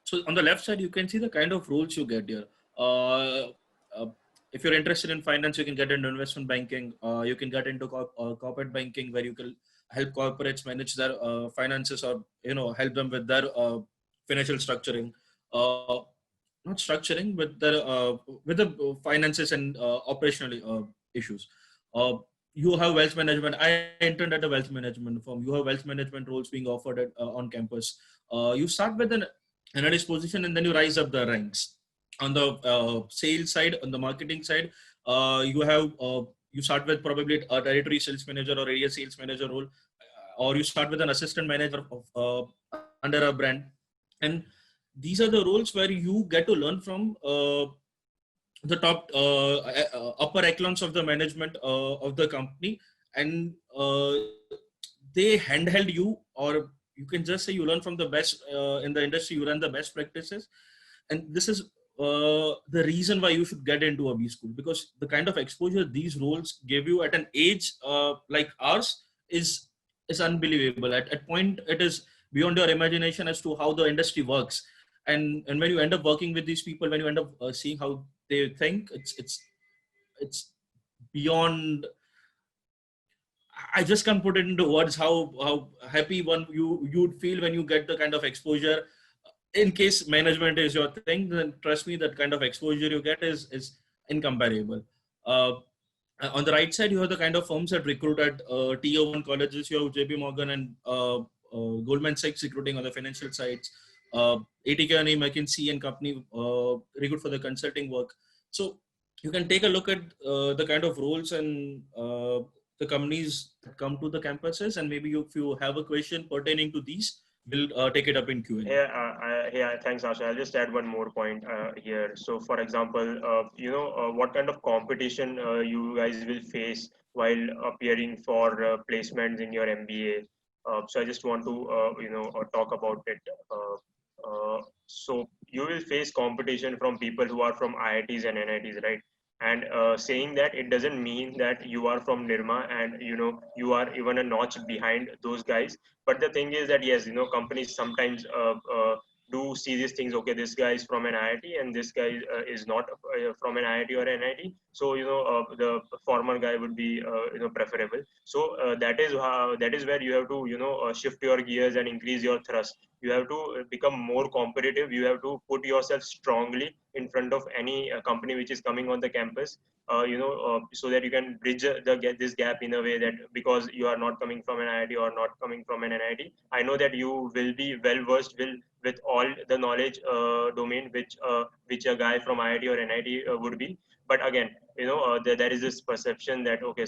So on the left side, you can see the kind of roles you get here. Uh, uh, if you're interested in finance, you can get into investment banking. You can get into corporate banking, where you can help corporates manage their finances, or help them with their financial structuring. Uh, Not structuring, with the finances and operational issues. Uh, you have wealth management. I entered at a wealth management firm. You have wealth management roles being offered on campus. You start with an analyst position, and then you rise up the ranks. On the sales side, on the marketing side, you start with probably a territory sales manager or area sales manager role, or you start with an assistant manager under a brand. And these are the roles where you get to learn from the top upper echelons of the management of the company, and they handheld you, or you can just say you learn from the best in the industry. You learn the best practices, and this is the reason why you should get into a B school, because the kind of exposure these roles give you at an age like ours is unbelievable. At point, it is beyond your imagination as to how the industry works. And when you end up working with these people, when you end up seeing how they think, it's beyond. I just can't put it into words how happy you'd feel when you get the kind of exposure. In case management is your thing, then trust me, that kind of exposure you get is incomparable. Uh, on the right side, you have the kind of firms that recruit at tier 1 colleges. You have JP Morgan and Goldman Sachs recruiting on the financial sides. ATK, McKinsey and company recruit for the consulting work. So you can take a look at the kind of roles and the companies that come to the campuses, and maybe if you have a question pertaining to these, we'll take it up in Q&A. Yeah, thanks, Aashay. I'll just add one more point here. So, for example, what kind of competition you guys will face while appearing for placements in your MBA? So, I just want to, talk about it. So, you will face competition from people who are from IITs and NITs, right? And saying that, it doesn't mean that you are from Nirma and you are even a notch behind those guys. But the thing is that yes, companies sometimes do see these things. Okay, this guy is from an IIT and this guy is not from an IIT or NIT. So the former guy would be preferable. So that is where you have to shift your gears and increase your thrust. You have to become more competitive. You have to put yourself strongly in front of any company which is coming on the campus, so that you can bridge get this gap in a way that, because you are not coming from an IIT or not coming from an NIT, I know that you will be well versed with all the knowledge domain which a guy from IIT or NIT would be. But again, there is this perception that okay,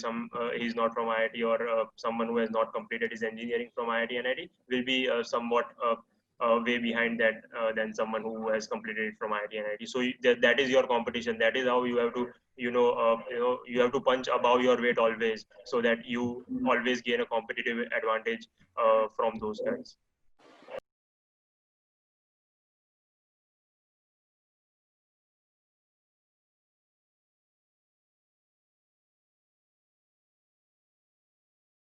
he's not from IIT, or someone who has not completed his engineering from IIT NIT will be somewhat way behind that than someone who has completed it from IIT and NIT. So that is your competition. That is how you have to you have to punch above your weight always, so that you always gain a competitive advantage from those guys.